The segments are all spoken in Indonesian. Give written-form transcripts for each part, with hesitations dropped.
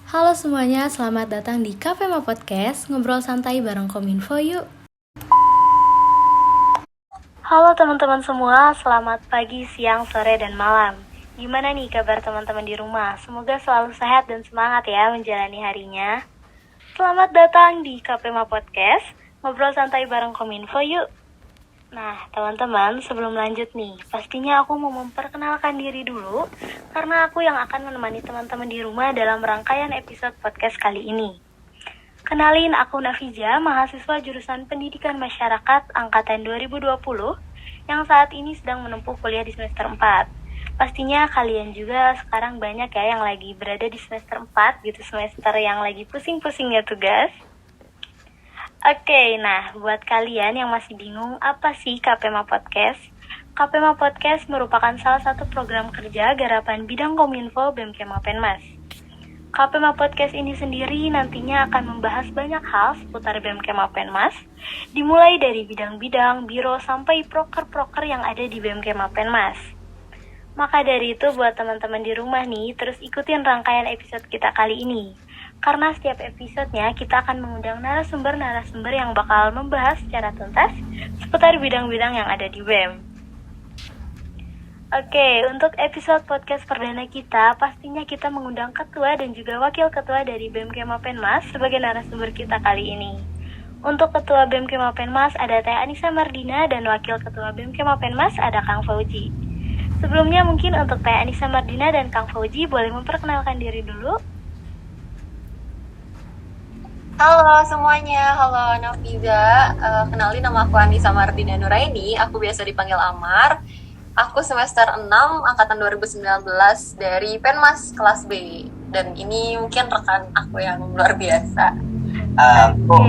Halo semuanya, selamat datang di KPMA Podcast, ngobrol santai bareng Kominfo yuk. Halo teman-teman semua, selamat pagi, siang, sore, dan malam. Gimana nih kabar teman-teman di rumah? Semoga selalu sehat dan semangat ya menjalani harinya. Selamat datang di KPMA Podcast, ngobrol santai bareng Kominfo yuk. Nah, teman-teman, sebelum lanjut nih, pastinya aku mau memperkenalkan diri dulu, karena aku yang akan menemani teman-teman di rumah dalam rangkaian episode podcast kali ini. Kenalin, aku Nafija, mahasiswa jurusan Pendidikan Masyarakat Angkatan 2020, yang saat ini sedang menempuh kuliah di semester 4. Pastinya kalian juga sekarang banyak ya yang lagi berada di semester 4, gitu, semester yang lagi pusing-pusingnya tugas. Oke, nah buat kalian yang masih bingung apa sih KPMA Podcast? KPMA Podcast merupakan salah satu program kerja garapan bidang Kominfo BEM-Kema Penmas. KPMA Podcast ini sendiri nantinya akan membahas banyak hal seputar BEM-Kema Penmas, dimulai dari bidang-bidang, biro, sampai proker-proker yang ada di BEM-Kema Penmas. Maka dari itu buat teman-teman di rumah nih, terus ikutin rangkaian episode kita kali ini. Karena setiap episodenya kita akan mengundang narasumber-narasumber yang bakal membahas secara tuntas seputar bidang-bidang yang ada di BEM. Oke, untuk episode podcast perdana kita, pastinya kita mengundang ketua dan juga wakil ketua dari BEM-Kema Penmas sebagai narasumber kita kali ini. Untuk ketua BEM-Kema Penmas ada Teh Anissa Mardina dan wakil ketua BEM-Kema Penmas ada Kang Fauji. Sebelumnya mungkin untuk Teh Anissa Mardina dan Kang Fauji boleh memperkenalkan diri dulu. Halo semuanya, halo Nafida. Kenalin, nama aku Anissa Mardina Nuraini, aku biasa dipanggil Amar. Aku semester 6, angkatan 2019 dari Penmas kelas B. Dan ini mungkin rekan aku yang luar biasa. Aku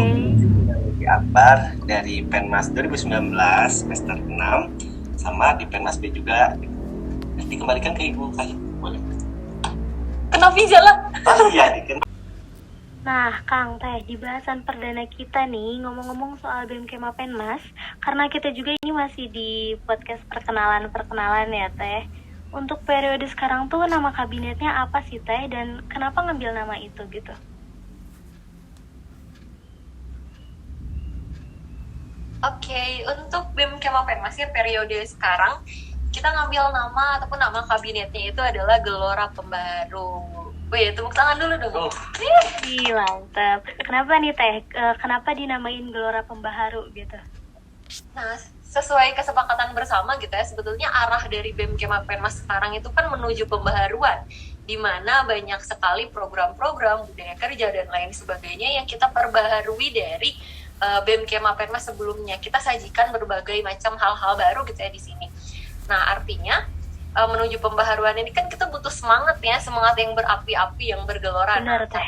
Akbar dari Penmas 2019 semester 6, sama di Penmas B juga. Dikembalikan ke Ibu Kahit, boleh? Kenapa lah? Oh iya, dikenal. Nah, Kang, Teh, di bahasan perdana kita nih, ngomong-ngomong soal BEM-Kema Penmas, karena kita juga ini masih di podcast perkenalan ya, Teh. Untuk periode sekarang tuh nama kabinetnya apa sih, Teh, dan kenapa ngambil nama itu gitu? Oke, untuk BEM-Kema Penmas ya periode sekarang, kita ngambil nama ataupun nama kabinetnya itu adalah Gelora Pembaharu. Wih, tepuk tangan dulu dong. Ih, mantap. Kenapa nih, Teh? Kenapa dinamain Gelora Pembaharu gitu? Nah, sesuai kesepakatan bersama gitu ya, sebetulnya arah dari BEM-Kema Penmas sekarang itu kan menuju pembaharuan, di mana banyak sekali program-program budaya kerja dan lain sebagainya yang kita perbaharui dari BEM-Kema Penmas sebelumnya. Kita sajikan berbagai macam hal-hal baru gitu ya di sini. Nah, artinya menuju pembaharuan ini kan kita butuh semangat ya, semangat yang berapi-api, yang bergelora. Benar, Teh.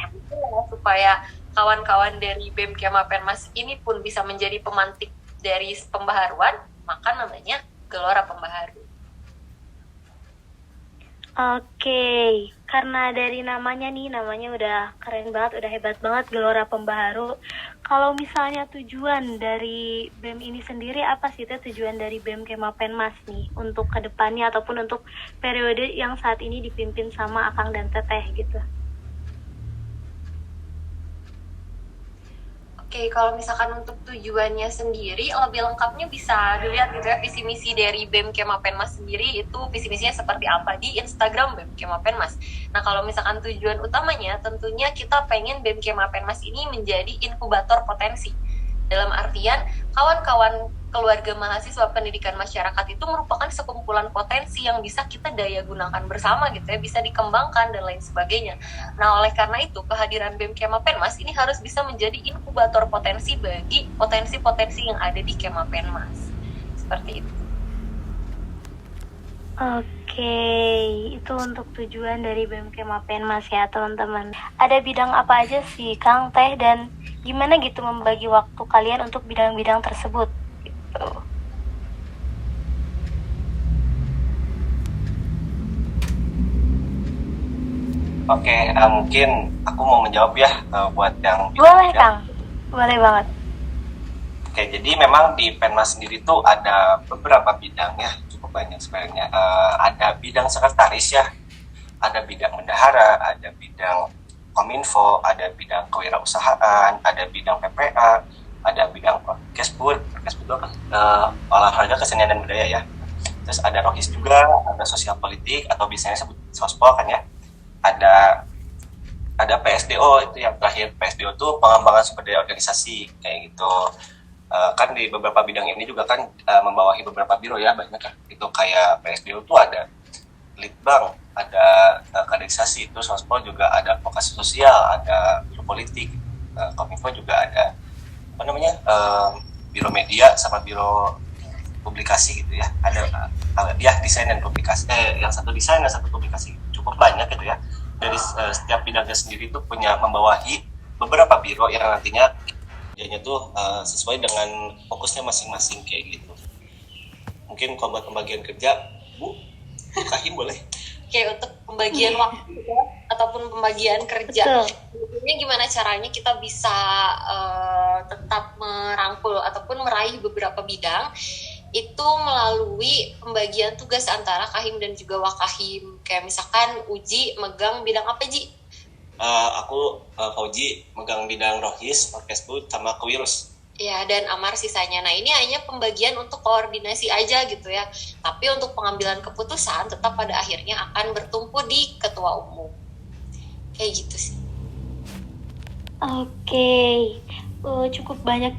Supaya kawan-kawan dari BEM-Kema Penmas ini pun bisa menjadi pemantik dari pembaharuan, maka namanya Gelora Pembaharu. Oke, karena dari namanya udah keren banget, udah hebat banget, Gelora Pembaharu. Kalau misalnya tujuan dari BEM ini sendiri apa sih, Teh, tujuan dari BEM-Kema Penmas nih untuk kedepannya ataupun untuk periode yang saat ini dipimpin sama Akang dan Teteh gitu? Oke, kalau misalkan untuk tujuannya sendiri lebih lengkapnya bisa dilihat gitu ya, visi misi dari BEM-Kema Penmas sendiri itu visi misinya seperti apa di Instagram BEM-Kema Penmas. Nah, kalau misalkan tujuan utamanya tentunya kita pengen BEM-Kema Penmas ini menjadi inkubator potensi. Dalam artian kawan-kawan keluarga mahasiswa pendidikan masyarakat itu merupakan sekumpulan potensi yang bisa kita daya gunakan bersama gitu ya, bisa dikembangkan dan lain sebagainya. Nah, oleh karena itu kehadiran BEM-Kema Penmas ini harus bisa menjadi inkubator potensi bagi potensi-potensi yang ada di Kema Penmas. Seperti itu. Oke, itu untuk tujuan dari BEM-Kema Penmas ya teman-teman. Ada bidang apa aja sih Kang, Teh, dan gimana gitu membagi waktu kalian untuk bidang-bidang tersebut gitu? Oke, mungkin aku mau menjawab ya buat yang Boleh Kang, boleh banget. Oke, jadi memang di Penmas sendiri tuh ada beberapa bidang ya, cukup banyak sebenarnya. Ada bidang sekretaris ya, ada bidang bendahara, ada bidang Kominfo, ada bidang kewirausahaan, ada bidang PPA, ada bidang Kesput itu apa? Olahraga, kesenian dan budaya ya. Terus ada Rohis juga, ada sosial politik atau biasanya sebut sospol kan ya. Ada PSDO, itu yang terakhir. PSDO itu pengembangan sumber daya organisasi kayak gitu. Kan di beberapa bidang ini juga kan membawahi beberapa biro ya, banyak kan. Itu kayak PSDO itu ada Litbang, ada kaderisasi, itu sospol juga ada advokasi sosial, ada biro politik, Kominfo juga ada apa namanya biro media sama biro publikasi gitu ya. Ada dia desain dan publikasi, yang satu desain dan satu publikasi, cukup banyak gitu ya. Dari setiap bidangnya sendiri itu punya membawahi beberapa biro yang nantinya kerjanya tuh sesuai dengan fokusnya masing-masing kayak gitu. Mungkin kalau buat pembagian kerja, Bu Kahim boleh? Kayak untuk pembagian waktu ataupun pembagian kerja. Sebetulnya gimana caranya kita bisa tetap merangkul ataupun meraih beberapa bidang itu melalui pembagian tugas antara Kahim dan juga Wakahim. Kayak misalkan Uji megang bidang apa, Ji? Aku Fauji megang bidang Rohis, Orkesbud, sama Kewirus. Ya, dan Amar sisanya. Nah, ini hanya pembagian untuk koordinasi aja gitu ya. Tapi untuk pengambilan keputusan tetap pada akhirnya akan bertumpu di ketua umum. Kayak gitu sih. Oke, cukup banyak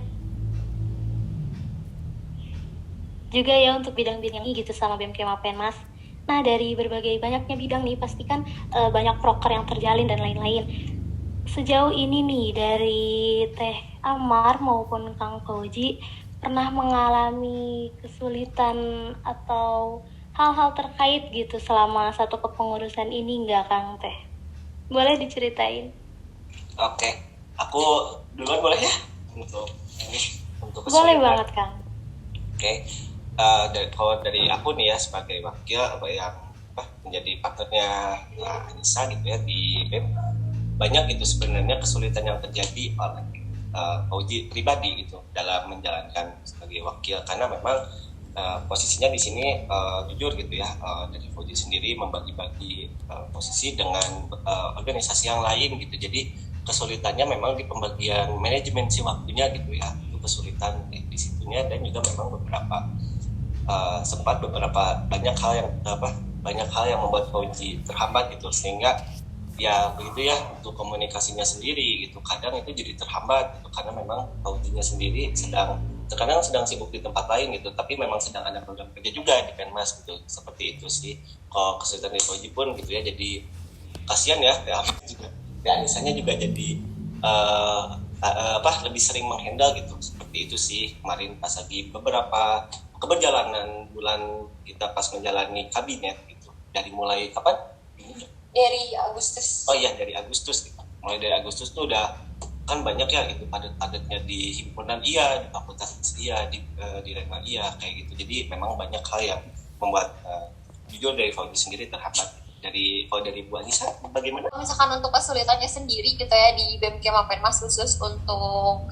juga ya untuk bidang-bidang ini gitu sama BMKMAPENMAS. Nah, dari berbagai banyaknya bidang nih, pastikan banyak proker yang terjalin dan lain-lain. Sejauh ini nih, dari Teh Amar maupun Kang Fauji, pernah mengalami kesulitan atau hal-hal terkait gitu selama satu kepengurusan ini nggak, Kang Teh? Boleh diceritain? Oke, aku duluan boleh ya? Untuk boleh banget, Kang. Oke. Kalau dari aku nih ya sebagai wakil menjadi partnernya Anissa gitu ya di BEM, banyak itu sebenarnya kesulitan yang terjadi oleh Fauji pribadi gitu dalam menjalankan sebagai wakil, karena memang posisinya di sini jujur gitu ya, dari Fauji sendiri membagi-bagi posisi dengan organisasi yang lain gitu, jadi kesulitannya memang di pembagian manajemen si waktunya gitu ya, itu kesulitan di situnya, dan juga memang sempat banyak hal yang membuat Fauji terhambat gitu, sehingga ya begitu ya untuk komunikasinya sendiri gitu kadang itu jadi terhambat gitu, karena memang Faujinya sendiri terkadang sedang sibuk di tempat lain gitu, tapi memang sedang ada program kerja juga di Penmas gitu, seperti itu sih. Kalau kesulitan dari Fauji pun gitu ya, jadi kasihan ya juga misalnya juga jadi lebih sering menghandle gitu, seperti itu sih. Kemarin pas lagi beberapa keberjalanan bulan kita pas menjalani kabinet gitu, dari mulai kapan? Dari Agustus. Oh iya, dari Agustus gitu. Mulai dari Agustus tuh udah kan banyak ya gitu padat-padatnya di himpunan iya, di fakultas iya, di rekma iya kayak gitu. Jadi memang banyak hal yang membuat jujur dari Fauji sendiri terhambat. Dari Bu Anissa bagaimana? Misalkan untuk kesulitannya sendiri gitu ya di BMKMAPENMAS khusus untuk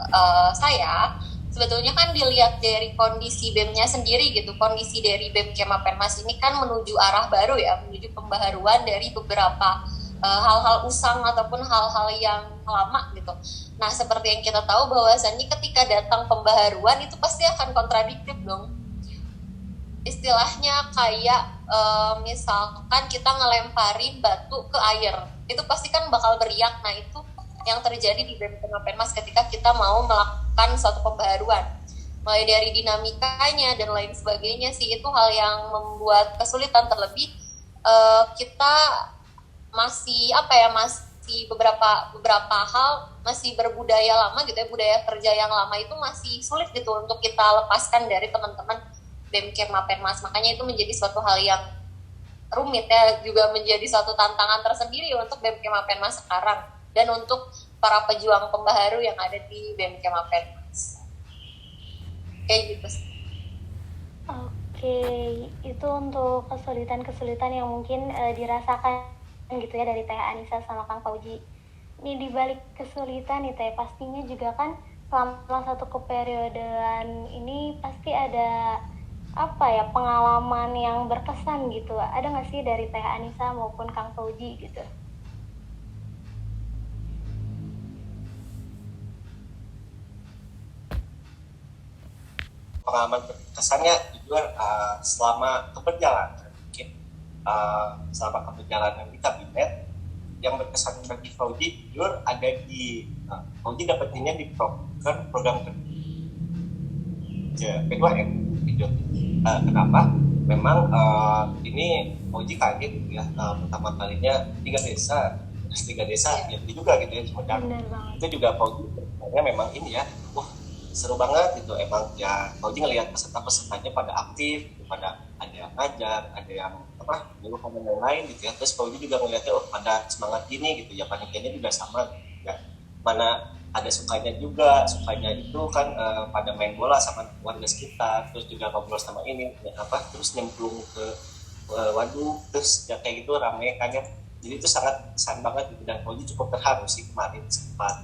saya, sebetulnya kan dilihat dari kondisi BEM-nya sendiri gitu. Kondisi dari BMKMAPENMAS ini kan menuju arah baru ya, menuju pembaharuan dari beberapa hal-hal usang ataupun hal-hal yang lama gitu. Nah, seperti yang kita tahu bahwasannya ketika datang pembaharuan itu pasti akan kontradiktif dong. Istilahnya kayak misalkan kita ngelemparin batu ke air, itu pasti kan bakal beriak. Nah, itu yang terjadi di BMKMAPENMAS ketika kita mau melakukan suatu pembaharuan, mulai dari dinamikanya dan lain sebagainya sih, itu hal yang membuat kesulitan. Terlebih kita masih beberapa hal masih berbudaya lama gitu ya, budaya kerja yang lama itu masih sulit gitu untuk kita lepaskan dari teman-teman BMKMAPENMAS. Makanya itu menjadi suatu hal yang rumit ya, juga menjadi suatu tantangan tersendiri untuk BMKMAPENMAS sekarang dan untuk para pejuang pembaharu yang ada di BMKMAPENMAS. Kayak gitu sih. Oke, itu untuk kesulitan-kesulitan yang mungkin dirasakan gitu ya dari Teh Anissa sama Kang Fauji. Ini dibalik kesulitan nih Teh, pastinya juga kan selama satu keperiodean ini pasti ada pengalaman yang berkesan gitu. Ada nggak sih dari Teh Anissa maupun Kang Fauji gitu? pengalaman berkesannya jujur selama keberjalanan mungkin selama keberjalanan di kabinet yang berkesan bagi Fauji jujur ada di Fauji dapetinnya di program kerja P2M gitu. Kenapa? Memang ini Fauji kaget gitu ya, pertama kalinya 3 desa ya juga gitu ya Sumedang. Itu juga Fauji memang ini ya, seru banget gitu. Emang ya Fauji ngelihat peserta-pesertanya pada aktif gitu, pada ada yang ngajar, ada yang dulu komen yang lain gitu ya. Terus Fauji juga ngelihatnya pada semangat gini gitu ya, panitianya juga sama gitu ya. Mana ada sukanya itu kan pada main bola sama warga sekitar, terus juga ngobrol sama ini ya, terus nyemplung ke waduk, terus ya kayak gitu rame kan ya. Jadi itu sangat kesan banget gitu, dan Fauji cukup terharu sih kemarin sempat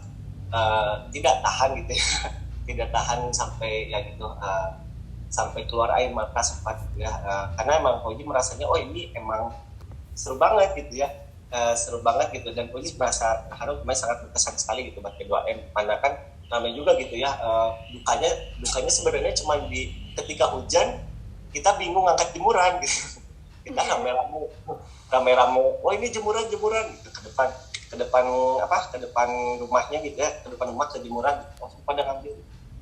tidak tahan gitu ya tidak tahan sampai ya gitu sampai keluar air mata sempat gitu ya, karena emang Fauji merasanya ini emang seru banget gitu ya, seru banget gitu, dan Fauji merasa terharu, kemarin sangat berkesan sekali gitu buat P2M. Mana kan namanya juga gitu ya, dukanya sebenarnya cuma di ketika hujan kita bingung ngangkat jemuran gitu. Kita rame-rame ini jemuran gitu ke depan rumahnya gitu ya, ke depan rumah ke jemuran gitu. Pada ngambil,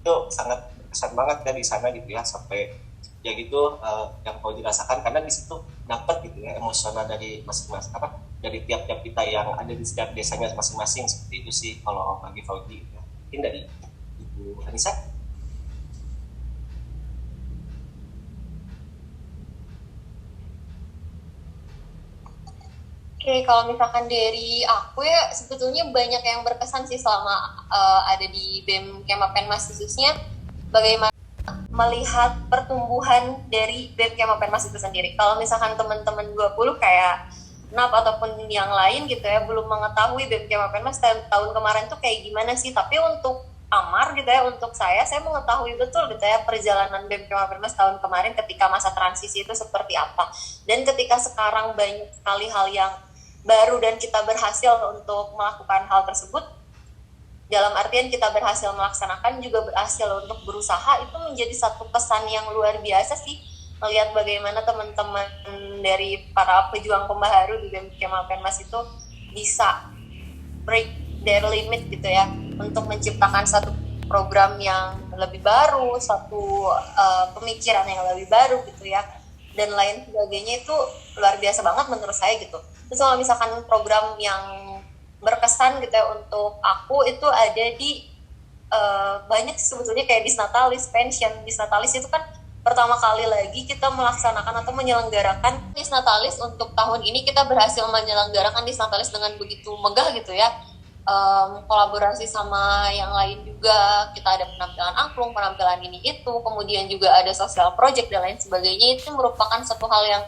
itu sangat berkesan banget ya di sana gitu ya, sampai ya gitu yang Fauji rasakan, karena di situ dapat gitu ya emosional dari masing-masing dari tiap-tiap kita yang ada di setiap desanya masing-masing. Seperti itu sih kalau bagi Fauji gitu ya. Mungkin dari Ibu Anissa. Oke, kalau misalkan dari aku ya sebetulnya banyak yang berkesan sih selama ada di BEM Kemapenmas, khususnya bagaimana melihat pertumbuhan dari BEM Kemapenmas itu sendiri. Kalau misalkan teman-teman 20 kayak NAP ataupun yang lain gitu ya belum mengetahui BEM Kemapenmas tahun kemarin tuh kayak gimana sih, tapi untuk Amar gitu ya, untuk saya mengetahui betul gitu ya perjalanan BEM Kemapenmas tahun kemarin ketika masa transisi itu seperti apa, dan ketika sekarang banyak sekali hal yang baru dan kita berhasil untuk melakukan hal tersebut, dalam artian kita berhasil melaksanakan juga berhasil untuk berusaha, itu menjadi satu kesan yang luar biasa sih, melihat bagaimana teman-teman dari para pejuang pembaharu di BEM Kemapenmas itu bisa break their limit gitu ya, untuk menciptakan satu program yang lebih baru, satu pemikiran yang lebih baru gitu ya, dan lain sebagainya. Itu luar biasa banget menurut saya gitu. Terus kalau misalkan program yang berkesan gitu ya untuk aku, itu ada di banyak sebetulnya, kayak Disnatalis, pension. Disnatalis itu kan pertama kali lagi kita melaksanakan atau menyelenggarakan Disnatalis. Untuk tahun ini kita berhasil menyelenggarakan Disnatalis dengan begitu megah gitu ya, kolaborasi sama yang lain juga. Kita ada penampilan angklung, penampilan ini itu, kemudian juga ada social project dan lain sebagainya. Itu merupakan satu hal yang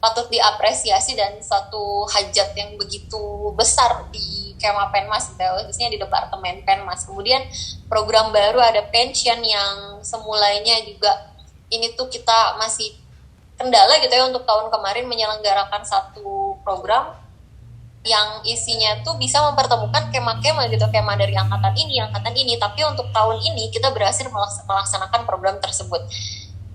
patut diapresiasi dan satu hajat yang begitu besar di Kemapenmas, khususnya di Departemen Penmas. Kemudian program baru ada pension yang semulanya juga ini tuh kita masih kendala gitu ya, untuk tahun kemarin menyelenggarakan satu program yang isinya tuh bisa mempertemukan kema-kema gitu, kema dari angkatan ini, tapi untuk tahun ini kita berhasil melaksanakan program tersebut.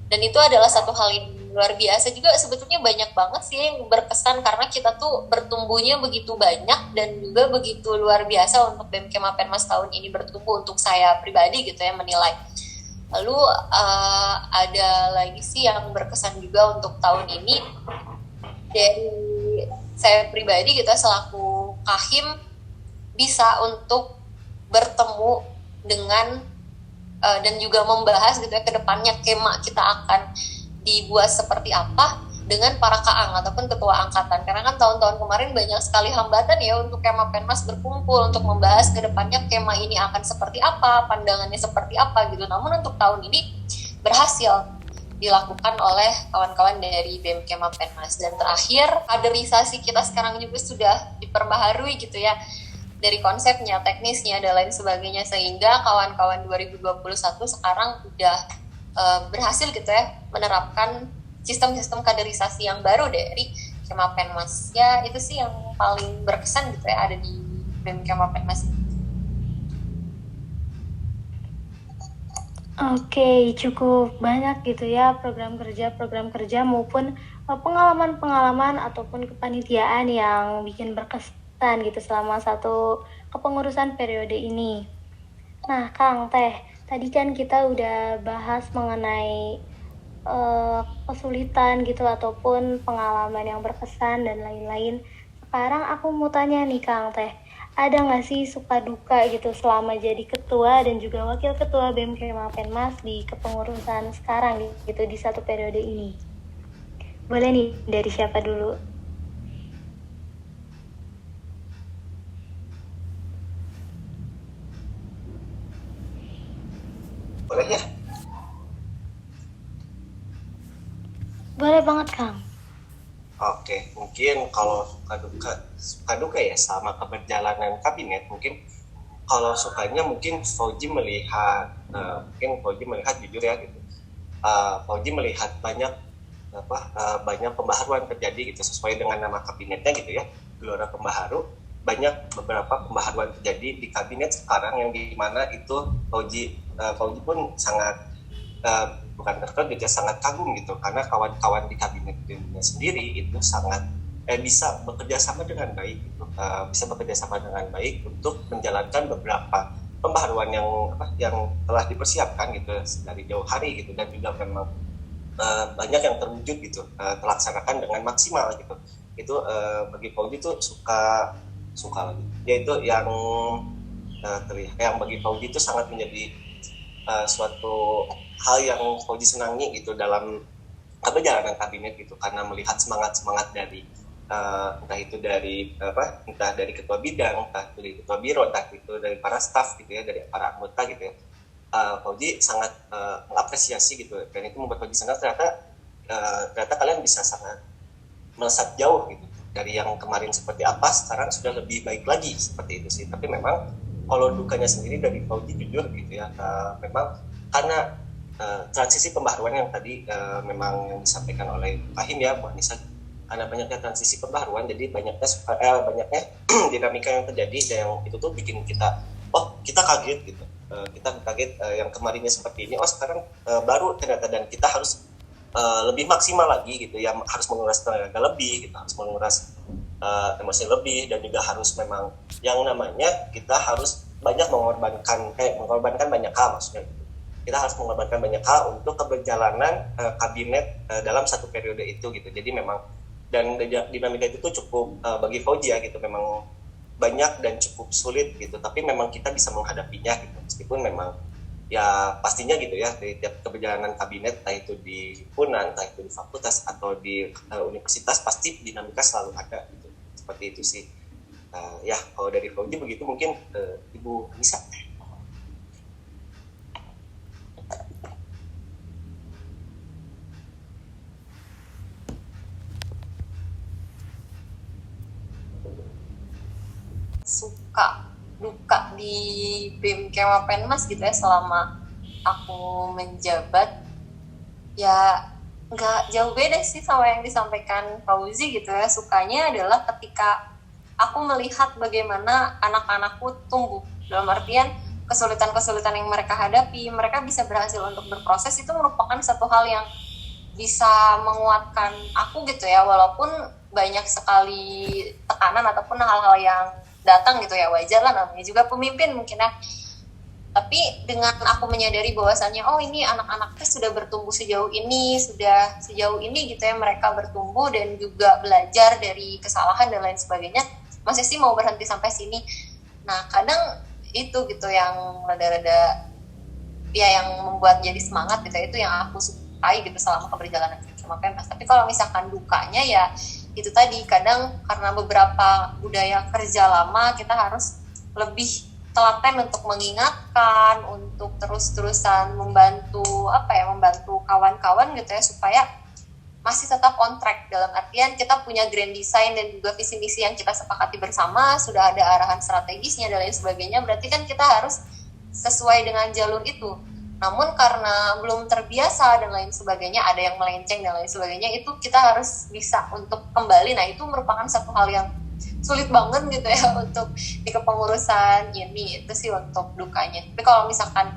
Dan itu adalah satu hal yang luar biasa juga. Sebetulnya banyak banget sih yang berkesan, karena kita tuh bertumbuhnya begitu banyak dan juga begitu luar biasa untuk BEM Kemapenmas tahun ini bertumbuh, untuk saya pribadi gitu ya menilai. Lalu ada lagi sih yang berkesan juga untuk tahun ini dari saya pribadi gitu selaku Kahim, bisa untuk bertemu dengan dan juga membahas gitu ya ke depannya kema kita akan dibuat seperti apa dengan para kaang ataupun ketua angkatan. Karena kan tahun-tahun kemarin banyak sekali hambatan ya untuk Kemapenmas berkumpul untuk membahas ke depannya kema ini akan seperti apa, pandangannya seperti apa gitu. Namun untuk tahun ini berhasil dilakukan oleh kawan-kawan dari BEM Kemapenmas. Dan terakhir, kaderisasi kita sekarang juga sudah diperbaharui gitu ya, dari konsepnya, teknisnya, dan lain sebagainya, sehingga kawan-kawan 2021 sekarang udah berhasil gitu ya menerapkan sistem-sistem kaderisasi yang baru dari Kemapenmas. Ya itu sih yang paling berkesan gitu ya ada di BEM Kemapenmas. Oke, cukup banyak gitu ya program kerja maupun pengalaman-pengalaman ataupun kepanitiaan yang bikin berkesan gitu selama satu kepengurusan periode ini. Nah, Kang Teh, tadi kan kita udah bahas mengenai kesulitan gitu ataupun pengalaman yang berkesan dan lain-lain. Sekarang aku mau tanya nih Kang Teh, ada nggak sih suka duka gitu selama jadi ketua dan juga wakil ketua BEM Kemapenmas di kepengurusan sekarang gitu di satu periode ini? Boleh nih dari siapa dulu? Boleh ya? Boleh banget Kang. Oke, mungkin kalau suka duka ya sama keberjalanan kabinet, mungkin kalau sukanya mungkin Fauji melihat jujur ya gitu. Fauji melihat banyak pembaharuan terjadi gitu sesuai dengan nama kabinetnya gitu ya, Gelora Pembaharu. Banyak beberapa pembaharuan terjadi di kabinet sekarang yang dimana itu Fauji pun sangat bukan terkejut ya, sangat kagum gitu karena kawan-kawan di kabinetnya sendiri itu sangat bisa bekerja sama dengan baik gitu. Bisa bekerja sama dengan baik untuk menjalankan beberapa pembaharuan yang telah dipersiapkan gitu dari jauh hari gitu, dan juga memang banyak yang terwujud gitu, terlaksanakan dengan maksimal gitu. Itu bagi Fauji itu suka lagi yaitu yang bagi Fauji itu sangat menjadi suatu hal yang Fauji senangi gitu dalam perjalanan kabinet gitu, karena melihat semangat dari entah dari ketua bidang, entah dari ketua biro, entah itu dari para staf gitu ya, dari para anggota gitu ya. Fauji sangat mengapresiasi gitu, dan itu membuat Fauji senang ternyata kalian bisa sangat melesat jauh gitu dari yang kemarin seperti apa, sekarang sudah lebih baik lagi seperti itu sih. Tapi memang kalau dukanya sendiri dari Fauji jujur gitu ya, memang karena transisi pembaharuan yang tadi memang yang disampaikan oleh Fahim ya, Bu Anissa, karena banyaknya transisi pembaharuan, jadi banyaknya dinamika yang terjadi, yang itu tuh bikin kita kaget gitu. Kita kaget yang kemarinnya seperti ini, sekarang baru ternyata, dan kita harus lebih maksimal lagi gitu ya, harus menguras tenaga lebih, kita harus menguras emosi lebih, dan juga harus memang yang namanya kita harus mengorbankan banyak hal, maksudnya kita harus mengorbankan banyak hal untuk keberjalanan kabinet dalam satu periode itu gitu. Jadi memang, dan dinamika itu tuh cukup bagi Fauji ya gitu, memang banyak dan cukup sulit gitu, tapi memang kita bisa menghadapinya gitu, meskipun memang ya pastinya gitu ya, dari tiap keberjalanan kabinet, entah itu di himpunan, entah itu di fakultas atau di universitas, pasti dinamika selalu ada gitu. Seperti itu sih. Ya kalau dari Fauji begitu, mungkin Ibu Anissa. Suka duka di BEM Kemapenmas gitu ya selama aku menjabat, ya nggak jauh beda sih sama yang disampaikan Fauzi gitu ya. Sukanya adalah ketika aku melihat bagaimana anak-anakku tumbuh, dalam artian kesulitan-kesulitan yang mereka hadapi, mereka bisa berhasil untuk berproses, itu merupakan satu hal yang bisa menguatkan aku gitu ya, walaupun banyak sekali tekanan ataupun hal-hal yang datang gitu ya, wajar lah, namanya juga pemimpin mungkin ya. Tapi dengan aku menyadari bahwasannya ini anak-anaknya sudah bertumbuh sejauh ini gitu ya, mereka bertumbuh dan juga belajar dari kesalahan dan lain sebagainya, masih sih mau berhenti sampai sini. Nah kadang itu gitu yang rada-rada ya yang membuat jadi semangat gitu, itu yang aku sukai gitu selama keberjalanan Kemapenmas. Tapi kalau misalkan dukanya ya itu tadi, kadang karena beberapa budaya kerja lama kita harus lebih telaten untuk mengingatkan, untuk terus-terusan membantu kawan-kawan gitu ya, supaya masih tetap on track, dalam artian kita punya grand design dan juga visi misi yang kita sepakati bersama, sudah ada arahan strategisnya dan lain sebagainya, berarti kan kita harus sesuai dengan jalur itu. Namun karena belum terbiasa dan lain sebagainya, ada yang melenceng dan lain sebagainya, itu kita harus bisa untuk kembali. Nah itu merupakan satu hal yang sulit banget gitu ya untuk di kepengurusan ini. Itu sih untuk dukanya. Tapi kalau misalkan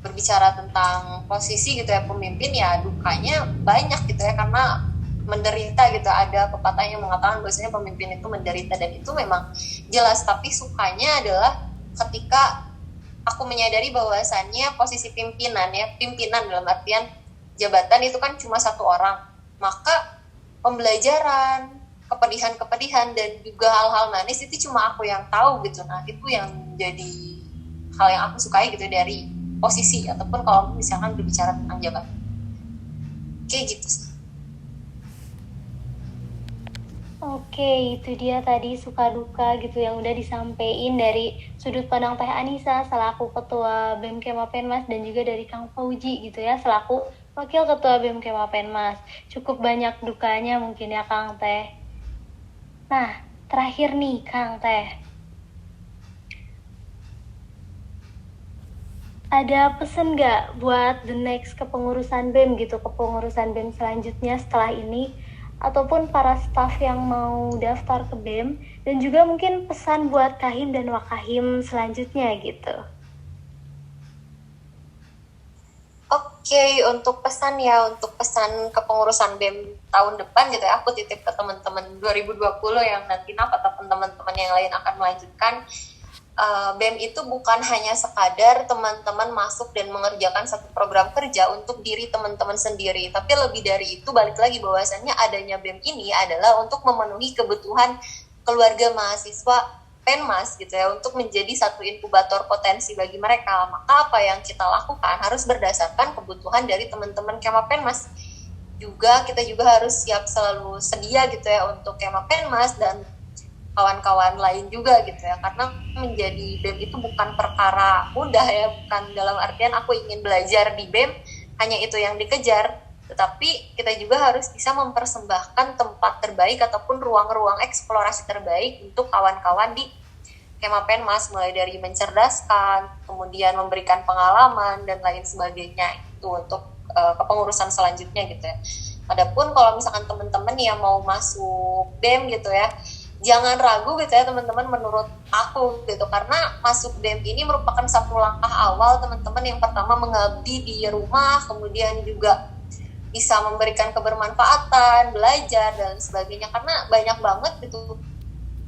berbicara tentang posisi gitu ya pemimpin, ya dukanya banyak gitu ya, karena menderita gitu. Ada pepatah yang mengatakan bahwasanya pemimpin itu menderita, dan itu memang jelas. Tapi sukanya adalah ketika aku menyadari bahwasannya posisi pimpinan dalam artian jabatan itu kan cuma satu orang, maka pembelajaran, kepedihan dan juga hal-hal manis itu cuma aku yang tahu gitu. Nah itu yang jadi hal yang aku sukai gitu dari posisi, ataupun kalau misalkan berbicara tentang jabatan kayak gitu sih. Oke, itu dia tadi suka duka gitu yang udah disampaikan dari sudut pandang Teh Anissa selaku Ketua BEM Kemapenmas, dan juga dari Kang Fauji gitu ya selaku Wakil Ketua BEM Kemapenmas. Cukup banyak dukanya mungkin ya Kang Teh. Nah, terakhir nih Kang Teh, ada pesan nggak buat the next kepengurusan BEM gitu, kepengurusan BEM selanjutnya setelah ini, ataupun para staf yang mau daftar ke BEM, dan juga mungkin pesan buat Kahim dan Wakahim selanjutnya gitu. Oke, untuk pesan kepengurusan BEM tahun depan gitu ya, aku titip ke teman-teman 2020 yang nanti ataupun teman-teman yang lain akan melanjutkan. BEM itu bukan hanya sekadar teman-teman masuk dan mengerjakan satu program kerja untuk diri teman-teman sendiri, tapi lebih dari itu, balik lagi bahwasannya adanya BEM ini adalah untuk memenuhi kebutuhan keluarga mahasiswa Penmas gitu ya, untuk menjadi satu inkubator potensi bagi mereka. Maka apa yang kita lakukan harus berdasarkan kebutuhan dari teman-teman Kema Penmas. Kita juga harus siap selalu sedia gitu ya untuk Kema Penmas dan kawan-kawan lain juga gitu ya, karena menjadi BEM itu bukan perkara mudah ya, bukan dalam artian aku ingin belajar di BEM hanya itu yang dikejar, tetapi kita juga harus bisa mempersembahkan tempat terbaik ataupun ruang-ruang eksplorasi terbaik untuk kawan-kawan di Kema Penmas, mulai dari mencerdaskan, kemudian memberikan pengalaman dan lain sebagainya. Itu untuk kepengurusan selanjutnya gitu ya. Adapun kalau misalkan teman-teman yang mau masuk BEM gitu ya, jangan ragu gitu ya teman-teman, menurut aku gitu, karena masuk BEM ini merupakan satu langkah awal teman-teman. Yang pertama mengabdi di rumah, kemudian juga bisa memberikan kebermanfaatan, belajar dan sebagainya, karena banyak banget gitu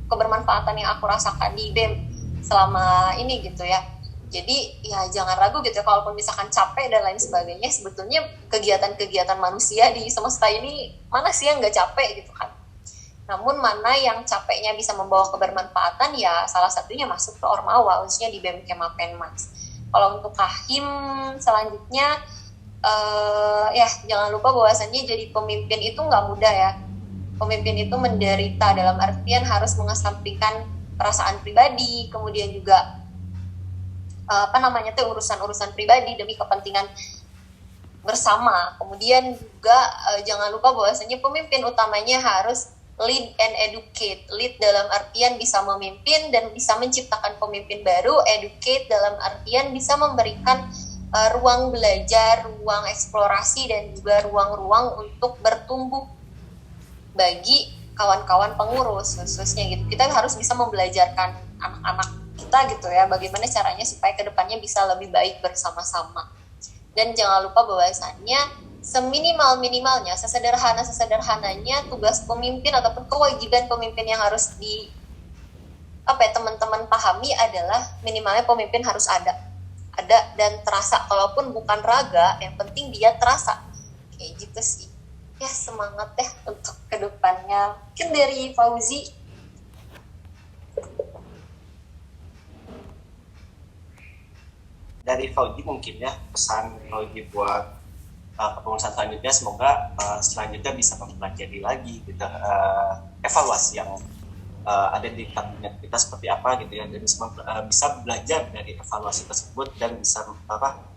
kebermanfaatan yang aku rasakan di BEM selama ini gitu ya. Jadi ya jangan ragu gitu ya, kalaupun misalkan capek dan lain sebagainya, sebetulnya kegiatan-kegiatan manusia di semesta ini mana sih yang gak capek gitu kan. Namun mana yang capeknya bisa membawa kebermanfaatan, ya salah satunya masuk ke Ormawa, khususnya di BEM Kema Penmas. Kalau untuk Kahim selanjutnya, ya jangan lupa bahwasannya jadi pemimpin itu nggak mudah ya. Pemimpin itu menderita dalam artian harus mengesampingkan perasaan pribadi, kemudian juga urusan-urusan pribadi demi kepentingan bersama. Kemudian juga jangan lupa bahwasannya pemimpin utamanya harus lead and educate. Lead dalam artian bisa memimpin dan bisa menciptakan pemimpin baru. Educate dalam artian bisa memberikan ruang belajar, ruang eksplorasi, dan juga ruang-ruang untuk bertumbuh bagi kawan-kawan pengurus khususnya gitu. Kita harus bisa membelajarkan anak-anak kita gitu ya, bagaimana caranya supaya kedepannya bisa lebih baik bersama-sama. Dan jangan lupa bahwasannya seminimal-minimalnya, sesederhana-sederhananya tugas pemimpin ataupun kewajiban pemimpin yang harus teman-teman pahami adalah minimalnya pemimpin harus ada dan terasa. Kalaupun bukan raga, yang penting dia terasa. Kayak gitu sih. Ya semangat ya untuk kedepannya. Mungkin dari Fauzi. Dari Fauzi mungkin ya, pesan Fauzi buat kepengurusan selanjutnya, semoga selanjutnya bisa mempelajari lagi gitu, evaluasi yang ada di kabinet kita seperti apa gitu ya, dan bisa belajar dari evaluasi tersebut dan bisa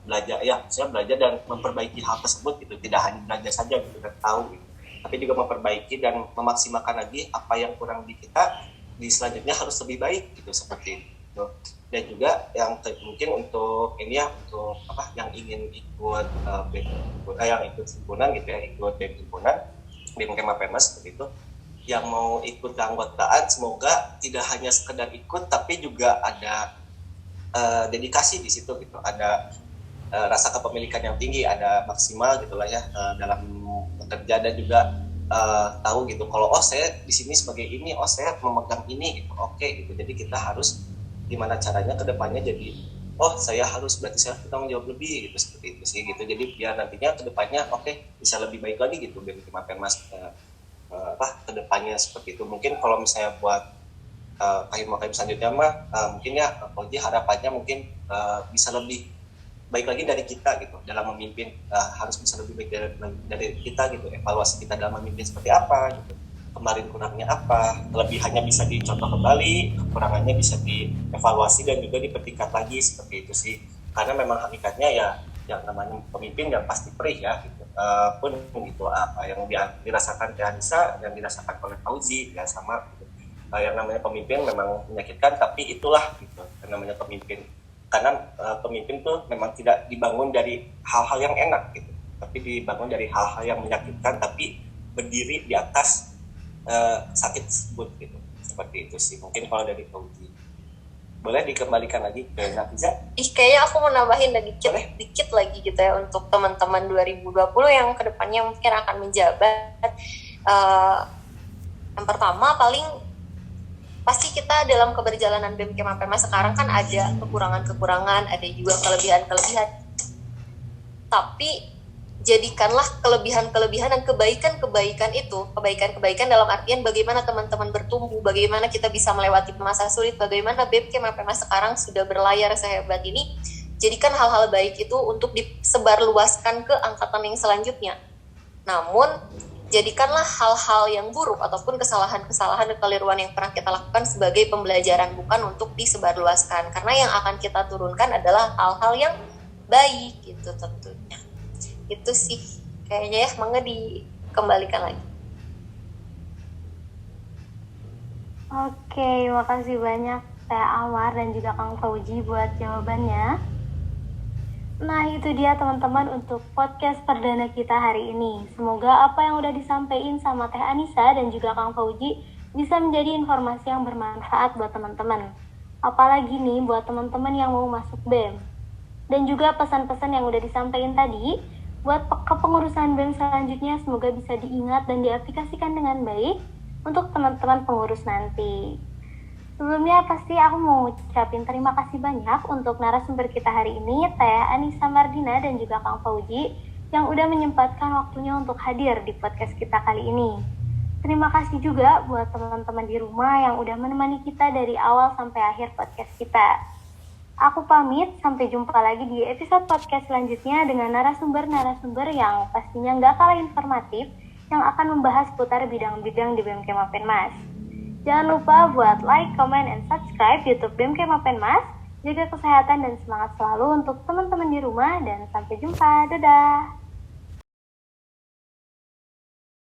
belajar dan memperbaiki hal tersebut gitu. Tidak hanya belajar saja gitu dan tahu gitu, tapi juga memperbaiki dan memaksimalkan lagi apa yang kurang di kita di selanjutnya harus lebih baik gitu, seperti itu. Dan juga yang mungkin untuk ini ya, untuk yang ingin ikut yang ikut himpunan gitu ya, ikut BEM himpunan BEM Kema Penmas seperti itu, yang mau ikut keanggotaan, semoga tidak hanya sekedar ikut tapi juga ada dedikasi di situ gitu, ada rasa kepemilikan yang tinggi, ada maksimal gitulah ya dalam bekerja, dan juga tahu gitu kalau saya di sini sebagai ini, saya memegang ini gitu, oke gitu. Jadi kita harus gimana caranya ke depannya jadi saya berarti saya bertanggung jawab lebih gitu, seperti itu sih gitu. Jadi biar nantinya ke depannya bisa lebih baik lagi gitu BEM Kemapenmas ke depannya seperti itu. Mungkin kalau misalnya buat kahim-kahim selanjutnya mungkin ya Koji harapannya mungkin bisa lebih baik lagi dari kita gitu dalam memimpin, harus bisa lebih baik dari kita gitu. Evaluasi kita dalam memimpin seperti apa gitu, kemarin kurangnya apa, kelebihannya bisa dicontoh kembali, kekurangannya bisa dievaluasi dan juga dipertingkat lagi, seperti itu sih. Karena memang hakikatnya ya yang namanya pemimpin yang pasti perih ya gitu. Pun gitu apa yang dirasakan Teh Anissa, yang dirasakan oleh Fauzi ya sama gitu. Yang namanya pemimpin memang menyakitkan, tapi itulah gitu yang namanya pemimpin. Karena pemimpin tuh memang tidak dibangun dari hal-hal yang enak gitu, tapi dibangun dari hal-hal yang menyakitkan, tapi berdiri di atas sakit tersebut gitu. Seperti itu sih mungkin kalau dari Fauzi. Boleh dikembalikan lagi ke Nafiza? Kayaknya aku mau nambahin dikit lagi gitu ya untuk teman-teman 2020 yang kedepannya mungkin akan menjabat. Yang pertama paling pasti kita dalam keberjalanan BEM Kemapenmas sekarang kan ada kekurangan-kekurangan, ada juga kelebihan-kelebihan. Tapi jadikanlah kelebihan-kelebihan dan kebaikan-kebaikan itu, kebaikan-kebaikan dalam artian bagaimana teman-teman bertumbuh, bagaimana kita bisa melewati masa sulit, bagaimana BEM Kemapenmas sekarang sudah berlayar sehebat ini. Jadikan hal-hal baik itu untuk disebarluaskan ke angkatan yang selanjutnya. Namun jadikanlah hal-hal yang buruk ataupun kesalahan-kesalahan dan kekeliruan yang pernah kita lakukan sebagai pembelajaran, bukan untuk disebarluaskan. Karena yang akan kita turunkan adalah hal-hal yang baik gitu tentunya. Itu sih kayaknya ya, mangga dikembalikan lagi. Oke, makasih banyak Teh Amar dan juga Kang Fauzi buat jawabannya. Nah itu dia teman-teman untuk podcast perdana kita hari ini. Semoga apa yang udah disampaikan sama Teh Anissa dan juga Kang Fauzi bisa menjadi informasi yang bermanfaat buat teman-teman. Apalagi nih buat teman-teman yang mau masuk BEM. Dan juga pesan-pesan yang udah disampaikan tadi buat kepengurusan BEM selanjutnya semoga bisa diingat dan diaplikasikan dengan baik untuk teman-teman pengurus nanti. Sebelumnya pasti aku mau ucapin terima kasih banyak untuk narasumber kita hari ini, Teh Anissa Mardina dan juga Kang Fauzi yang udah menyempatkan waktunya untuk hadir di podcast kita kali ini. Terima kasih juga buat teman-teman di rumah yang udah menemani kita dari awal sampai akhir podcast kita. Aku pamit, sampai jumpa lagi di episode podcast selanjutnya dengan narasumber-narasumber yang pastinya nggak kalah informatif yang akan membahas seputar bidang-bidang di BEM Kemapenmas. Jangan lupa buat like, comment, and subscribe YouTube BEM Kemapenmas. Jaga kesehatan dan semangat selalu untuk teman-teman di rumah dan sampai jumpa. Dadah!